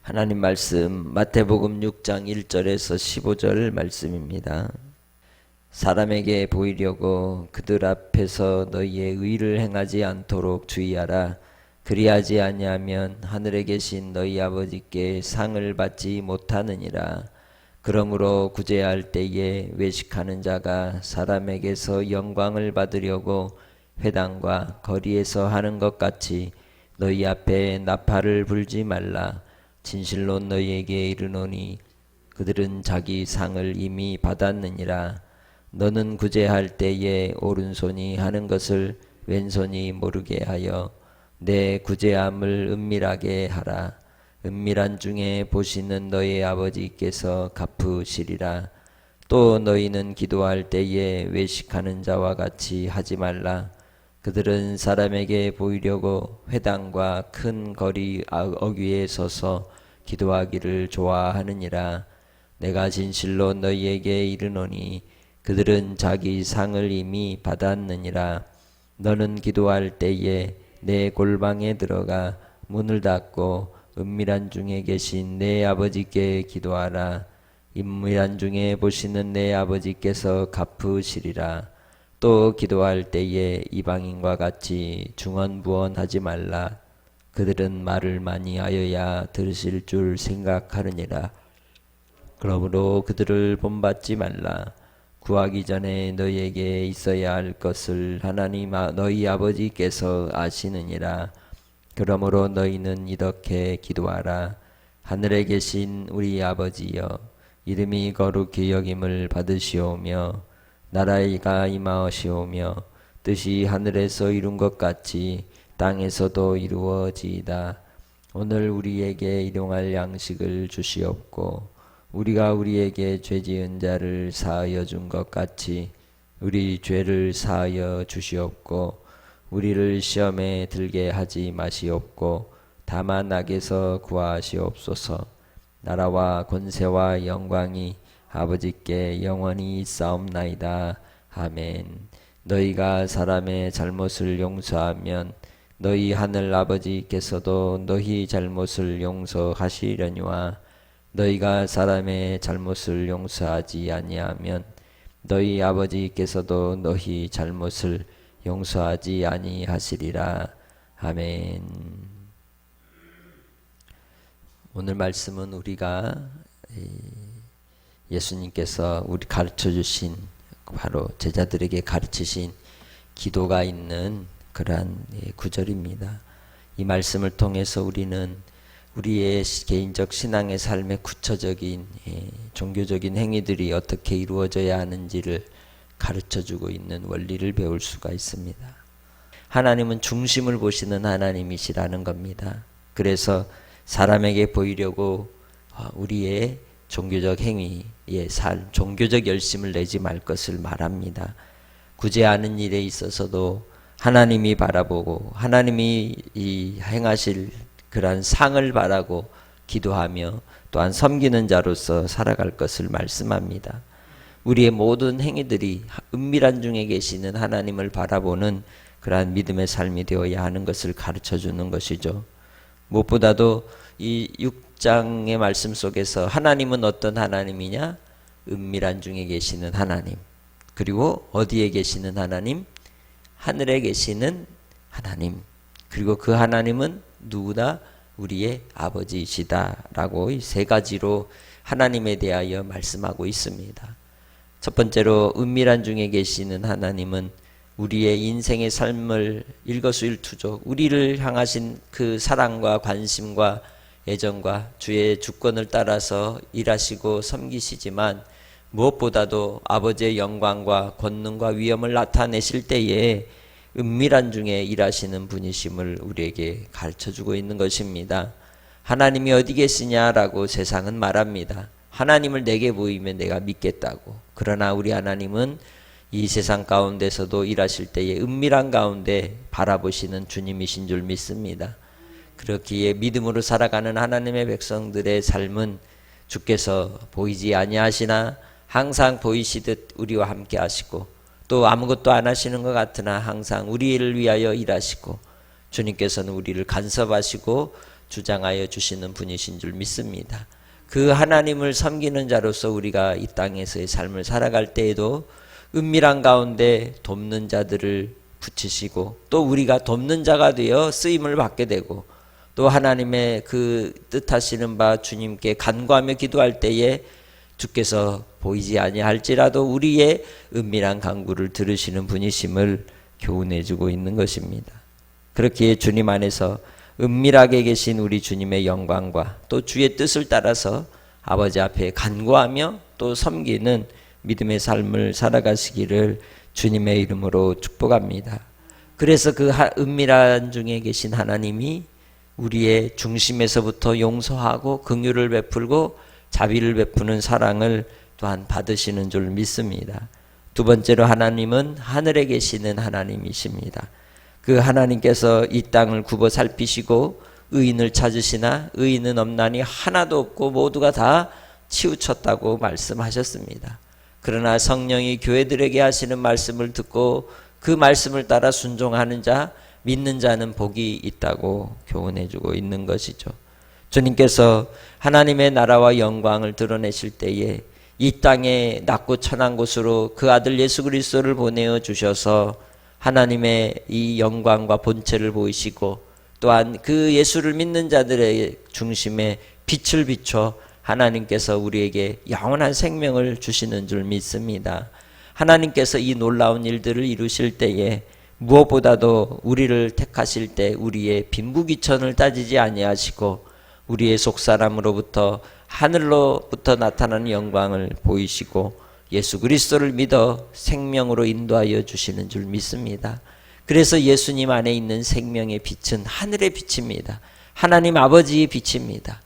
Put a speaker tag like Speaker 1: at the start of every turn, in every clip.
Speaker 1: 하나님 말씀 마태복음 6장 1절에서 15절 말씀입니다. 사람에게 보이려고 그들 앞에서 너희의 의를 행하지 않도록 주의하라. 그리하지 아니하면 하늘에 계신 너희 아버지께 상을 받지 못하느니라. 그러므로 구제할 때에 외식하는 자가 사람에게서 영광을 받으려고 회당과 거리에서 하는 것 같이 너희 앞에 나팔을 불지 말라. 진실로 너희에게 이르노니 그들은 자기 상을 이미 받았느니라. 너는 구제할 때에 오른손이 하는 것을 왼손이 모르게 하여 내 구제함을 은밀하게 하라. 은밀한 중에 보시는 너희 아버지께서 갚으시리라. 또 너희는 기도할 때에 외식하는 자와 같이 하지 말라. 그들은 사람에게 보이려고 회당과 큰 거리 어귀에 서서 기도하기를 좋아하느니라. 내가 진실로 너희에게 이르노니 그들은 자기 상을 이미 받았느니라. 너는 기도할 때에 내 골방에 들어가 문을 닫고 은밀한 중에 계신 내 아버지께 기도하라. 은밀한 중에 보시는 내 아버지께서 갚으시리라. 또 기도할 때에 이방인과 같이 중언부언하지 말라. 그들은 말을 많이 하여야 들으실 줄 생각하느니라. 그러므로 그들을 본받지 말라. 구하기 전에 너희에게 있어야 할 것을 하나님 너희 아버지께서 아시느니라. 그러므로 너희는 이렇게 기도하라. 하늘에 계신 우리 아버지여, 이름이 거룩히 여김을 받으시오며 나라가 임하시오며 뜻이 하늘에서 이룬 것 같이 땅에서도 이루어지이다. 오늘 우리에게 일용할 양식을 주시옵고 우리가 우리에게 죄지은 자를 사하여 준 것 같이 우리 죄를 사하여 주시옵고 우리를 시험에 들게 하지 마시옵고 다만 악에서 구하시옵소서. 나라와 권세와 영광이 아버지께 영원히 있사옵나이다. 아멘. 너희가 사람의 잘못을 용서하면 너희 하늘 아버지께서도 너희 잘못을 용서하시려니와 너희가 사람의 잘못을 용서하지 아니하면 너희 아버지께서도 너희 잘못을 용서하지 아니하시리라. 아멘. 오늘 말씀은 우리가 예수님께서 우리 가르쳐 주신, 바로 제자들에게 가르치신 기도가 있는 그러한 구절입니다. 이 말씀을 통해서 우리는 우리의 개인적 신앙의 삶의 구체적인 종교적인 행위들이 어떻게 이루어져야 하는지를 가르쳐주고 있는 원리를 배울 수가 있습니다. 하나님은 중심을 보시는 하나님이시라는 겁니다. 그래서 사람에게 보이려고 우리의 종교적 행위의 삶, 종교적 열심을 내지 말 것을 말합니다. 구제하는 일에 있어서도 하나님이 바라보고 하나님이 행하실 그러한 상을 바라고 기도하며 또한 섬기는 자로서 살아갈 것을 말씀합니다. 우리의 모든 행위들이 은밀한 중에 계시는 하나님을 바라보는 그러한 믿음의 삶이 되어야 하는 것을 가르쳐 주는 것이죠. 무엇보다도 이 6장의 말씀 속에서 하나님은 어떤 하나님이냐? 은밀한 중에 계시는 하나님. 그리고 어디에 계시는 하나님? 하늘에 계시는 하나님. 그리고 그 하나님은 누구다? 우리의 아버지이시다라고 이 세 가지로 하나님에 대하여 말씀하고 있습니다. 첫 번째로 은밀한 중에 계시는 하나님은 우리의 인생의 삶을 일거수일투족, 우리를 향하신 그 사랑과 관심과 애정과 주의 주권을 따라서 일하시고 섬기시지만 무엇보다도 아버지의 영광과 권능과 위엄을 나타내실 때에 은밀한 중에 일하시는 분이심을 우리에게 가르쳐주고 있는 것입니다. 하나님이 어디 계시냐라고 세상은 말합니다. 하나님을 내게 보이면 내가 믿겠다고. 그러나 우리 하나님은 이 세상 가운데서도 일하실 때에 은밀한 가운데 바라보시는 주님이신 줄 믿습니다. 그렇기에 믿음으로 살아가는 하나님의 백성들의 삶은 주께서 보이지 아니하시나 항상 보이시듯 우리와 함께 하시고 또 아무것도 안 하시는 것 같으나 항상 우리를 위하여 일하시고 주님께서는 우리를 간섭하시고 주장하여 주시는 분이신 줄 믿습니다. 그 하나님을 섬기는 자로서 우리가 이 땅에서의 삶을 살아갈 때에도 은밀한 가운데 돕는 자들을 붙이시고 또 우리가 돕는 자가 되어 쓰임을 받게 되고 또 하나님의 그 뜻하시는 바 주님께 간구하며 기도할 때에 주께서 보이지 아니할지라도 우리의 은밀한 간구를 들으시는 분이심을 교훈해 주고 있는 것입니다. 그렇기에 주님 안에서 은밀하게 계신 우리 주님의 영광과 또 주의 뜻을 따라서 아버지 앞에 간구하며 또 섬기는 믿음의 삶을 살아가시기를 주님의 이름으로 축복합니다. 그래서 그 은밀한 중에 계신 하나님이 우리의 중심에서부터 용서하고 긍휼을 베풀고 자비를 베푸는 사랑을 또한 받으시는 줄 믿습니다. 두 번째로 하나님은 하늘에 계시는 하나님이십니다. 그 하나님께서 이 땅을 굽어 살피시고 의인을 찾으시나 의인은 없나니 하나도 없고 모두가 다 치우쳤다고 말씀하셨습니다. 그러나 성령이 교회들에게 하시는 말씀을 듣고 그 말씀을 따라 순종하는 자, 믿는 자는 복이 있다고 교훈해주고 있는 것이죠. 주님께서 하나님의 나라와 영광을 드러내실 때에 이 땅에 낮고 천한 곳으로 그 아들 예수 그리스도를 보내어 주셔서 하나님의 이 영광과 본체를 보이시고 또한 그 예수를 믿는 자들의 중심에 빛을 비춰 하나님께서 우리에게 영원한 생명을 주시는 줄 믿습니다. 하나님께서 이 놀라운 일들을 이루실 때에 무엇보다도 우리를 택하실 때 우리의 빈부귀천을 따지지 아니하시고 우리의 속사람으로부터 하늘로부터 나타나는 영광을 보이시고 예수 그리스도를 믿어 생명으로 인도하여 주시는 줄 믿습니다. 그래서 예수님 안에 있는 생명의 빛은 하늘의 빛입니다. 하나님 아버지의 빛입니다.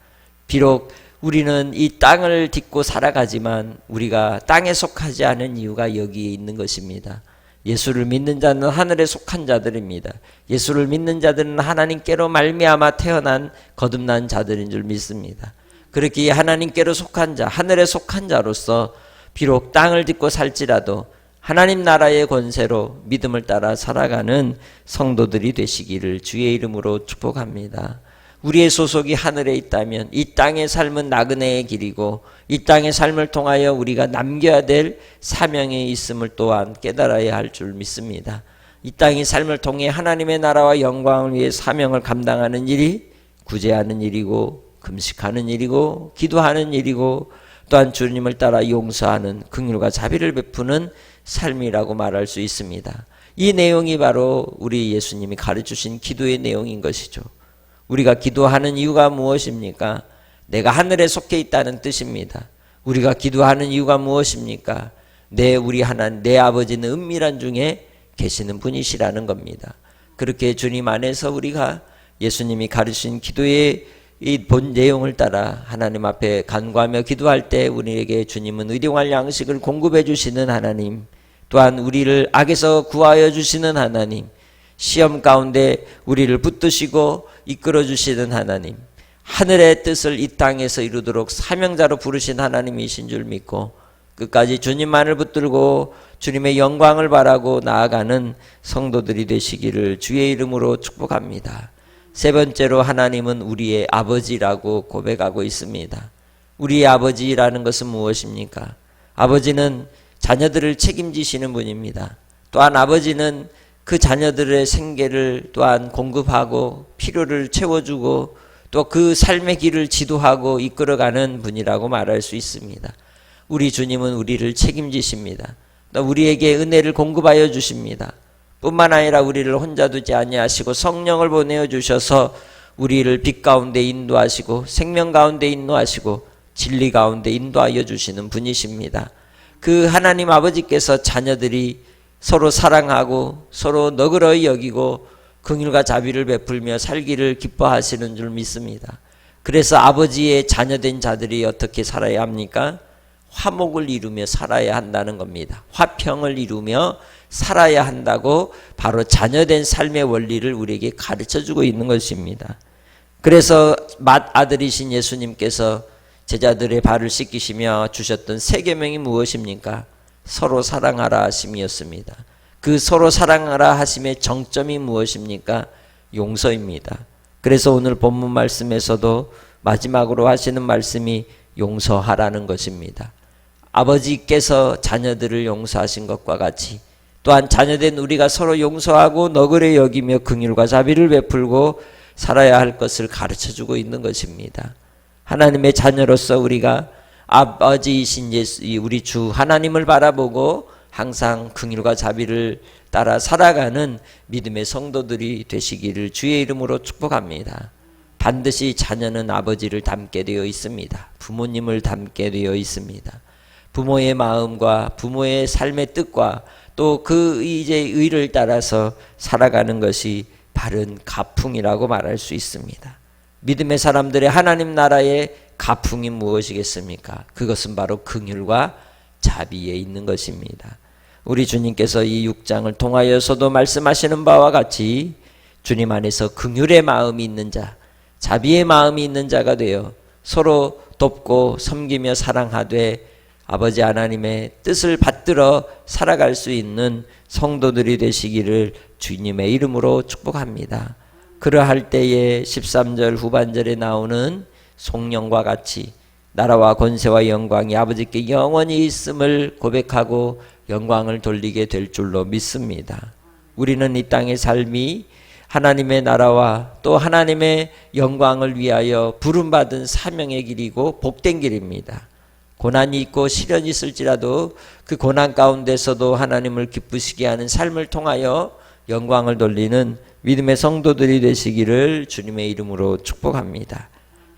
Speaker 1: 비록 우리는 이 땅을 딛고 살아가지만 우리가 땅에 속하지 않은 이유가 여기에 있는 것입니다. 예수를 믿는 자는 하늘에 속한 자들입니다. 예수를 믿는 자들은 하나님께로 말미암아 태어난 거듭난 자들인 줄 믿습니다. 그렇기에 하나님께로 속한 자, 하늘에 속한 자로서 비록 땅을 딛고 살지라도 하나님 나라의 권세로 믿음을 따라 살아가는 성도들이 되시기를 주의 이름으로 축복합니다. 우리의 소속이 하늘에 있다면 이 땅의 삶은 나그네의 길이고 이 땅의 삶을 통하여 우리가 남겨야 될 사명이 있음을 또한 깨달아야 할 줄 믿습니다. 이 땅의 삶을 통해 하나님의 나라와 영광을 위해 사명을 감당하는 일이 구제하는 일이고 금식하는 일이고 기도하는 일이고 또한 주님을 따라 용서하는 긍휼과 자비를 베푸는 삶이라고 말할 수 있습니다. 이 내용이 바로 우리 예수님이 가르치신 기도의 내용인 것이죠. 우리가 기도하는 이유가 무엇입니까? 내가 하늘에 속해 있다는 뜻입니다. 우리가 기도하는 이유가 무엇입니까? 우리 하나님, 내 아버지는 은밀한 중에 계시는 분이시라는 겁니다. 그렇게 주님 안에서 우리가 예수님이 가르친 기도의 이 본 내용을 따라 하나님 앞에 간구하며 기도할 때 우리에게 주님은 의용할 양식을 공급해 주시는 하나님, 또한 우리를 악에서 구하여 주시는 하나님, 시험 가운데 우리를 붙드시고 이끌어 주시는 하나님, 하늘의 뜻을 이 땅에서 이루도록 사명자로 부르신 하나님이신 줄 믿고 끝까지 주님만을 붙들고 주님의 영광을 바라고 나아가는 성도들이 되시기를 주의 이름으로 축복합니다. 세 번째로 하나님은 우리의 아버지라고 고백하고 있습니다. 우리의 아버지라는 것은 무엇입니까? 아버지는 자녀들을 책임지시는 분입니다. 또한 아버지는 그 자녀들의 생계를 또한 공급하고 필요를 채워주고 또 그 삶의 길을 지도하고 이끌어가는 분이라고 말할 수 있습니다. 우리 주님은 우리를 책임지십니다. 또 우리에게 은혜를 공급하여 주십니다. 뿐만 아니라 우리를 혼자 두지 아니하시고 성령을 보내어 주셔서 우리를 빛 가운데 인도하시고 생명 가운데 인도하시고 진리 가운데 인도하여 주시는 분이십니다. 그 하나님 아버지께서 자녀들이 서로 사랑하고 서로 너그러이 여기고 긍휼과 자비를 베풀며 살기를 기뻐하시는 줄 믿습니다. 그래서 아버지의 자녀된 자들이 어떻게 살아야 합니까? 화목을 이루며 살아야 한다는 겁니다. 화평을 이루며 살아야 한다고 바로 자녀된 삶의 원리를 우리에게 가르쳐주고 있는 것입니다. 그래서 맏아들이신 예수님께서 제자들의 발을 씻기시며 주셨던 세 계명이 무엇입니까? 서로 사랑하라 하심이었습니다. 그 서로 사랑하라 하심의 정점이 무엇입니까? 용서입니다. 그래서 오늘 본문 말씀에서도 마지막으로 하시는 말씀이 용서하라는 것입니다. 아버지께서 자녀들을 용서하신 것과 같이 또한 자녀된 우리가 서로 용서하고 너그레 여기며 긍휼과 자비를 베풀고 살아야 할 것을 가르쳐주고 있는 것입니다. 하나님의 자녀로서 우리가 아버지이신 예수, 우리 주 하나님을 바라보고 항상 긍휼과 자비를 따라 살아가는 믿음의 성도들이 되시기를 주의 이름으로 축복합니다. 반드시 자녀는 아버지를 닮게 되어 있습니다. 부모님을 닮게 되어 있습니다. 부모의 마음과 부모의 삶의 뜻과 또 그 이제 의를 따라서 살아가는 것이 바른 가풍이라고 말할 수 있습니다. 믿음의 사람들의 하나님 나라의 가풍이 무엇이겠습니까? 그것은 바로 긍휼과 자비에 있는 것입니다. 우리 주님께서 이 6장을 통하여서도 말씀하시는 바와 같이 주님 안에서 긍휼의 마음이 있는 자, 자비의 마음이 있는 자가 되어 서로 돕고 섬기며 사랑하되 아버지 하나님의 뜻을 받들어 살아갈 수 있는 성도들이 되시기를 주님의 이름으로 축복합니다. 그러할 때에 13절 후반절에 나오는 송영과 같이 나라와 권세와 영광이 아버지께 영원히 있음을 고백하고 영광을 돌리게 될 줄로 믿습니다. 우리는 이 땅의 삶이 하나님의 나라와 또 하나님의 영광을 위하여 부름받은 사명의 길이고 복된 길입니다. 고난이 있고 시련이 있을지라도 그 고난 가운데서도 하나님을 기쁘시게 하는 삶을 통하여 영광을 돌리는 믿음의 성도들이 되시기를 주님의 이름으로 축복합니다.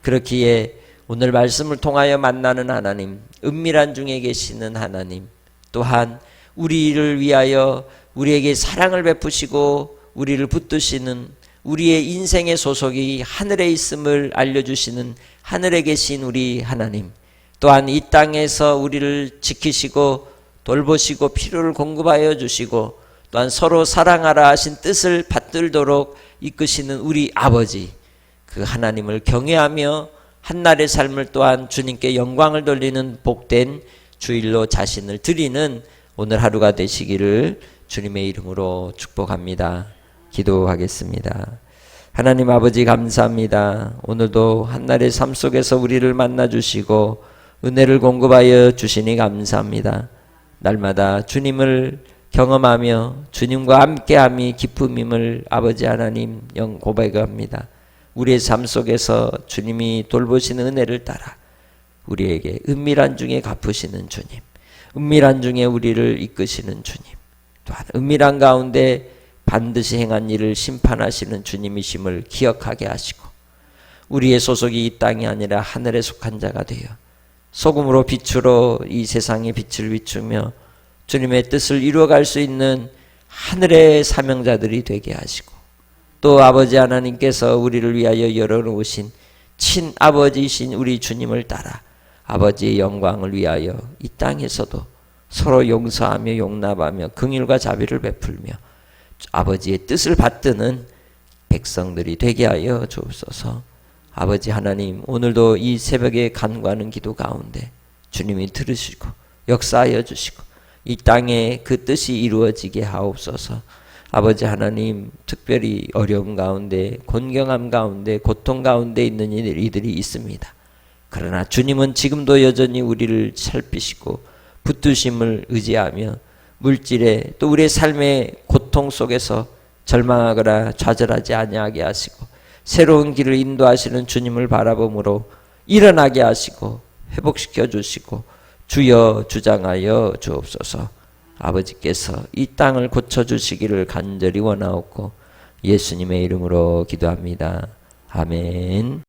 Speaker 1: 그렇기에 오늘 말씀을 통하여 만나는 하나님, 은밀한 중에 계시는 하나님, 또한 우리를 위하여 우리에게 사랑을 베푸시고 우리를 붙드시는 우리의 인생의 소속이 하늘에 있음을 알려주시는 하늘에 계신 우리 하나님, 또한 이 땅에서 우리를 지키시고 돌보시고 필요를 공급하여 주시고 또한 서로 사랑하라 하신 뜻을 받들도록 이끄시는 우리 아버지, 그 하나님을 경외하며 한날의 삶을 또한 주님께 영광을 돌리는 복된 주일로 자신을 드리는 오늘 하루가 되시기를 주님의 이름으로 축복합니다. 기도하겠습니다. 하나님 아버지 감사합니다. 오늘도 한날의 삶 속에서 우리를 만나주시고 은혜를 공급하여 주시니 감사합니다. 날마다 주님을 경험하며 주님과 함께함이 기쁨임을 아버지 하나님 영 고백합니다. 우리의 삶 속에서 주님이 돌보시는 은혜를 따라 우리에게 은밀한 중에 갚으시는 주님, 은밀한 중에 우리를 이끄시는 주님, 또한 은밀한 가운데 반드시 행한 일을 심판하시는 주님이심을 기억하게 하시고 우리의 소속이 이 땅이 아니라 하늘에 속한 자가 되어 소금으로 빛으로 이 세상의 빛을 비추며 주님의 뜻을 이루어갈 수 있는 하늘의 사명자들이 되게 하시고 또 아버지 하나님께서 우리를 위하여 열어놓으신 친아버지이신 우리 주님을 따라 아버지의 영광을 위하여 이 땅에서도 서로 용서하며 용납하며 긍휼과 자비를 베풀며 아버지의 뜻을 받드는 백성들이 되게 하여 주옵소서. 아버지 하나님, 오늘도 이 새벽에 간구하는 기도 가운데 주님이 들으시고 역사하여 주시고 이 땅에 그 뜻이 이루어지게 하옵소서. 아버지 하나님, 특별히 어려움 가운데 곤경함 가운데 고통 가운데 있는 이들이 있습니다. 그러나 주님은 지금도 여전히 우리를 살피시고 붙드심을 의지하며 물질에 또 우리의 삶의 고통 속에서 절망하거나 좌절하지 아니하게 하시고 새로운 길을 인도하시는 주님을 바라봄으로 일어나게 하시고 회복시켜 주시고 주여 주장하여 주옵소서. 아버지께서 이 땅을 고쳐주시기를 간절히 원하옵고 예수님의 이름으로 기도합니다. 아멘.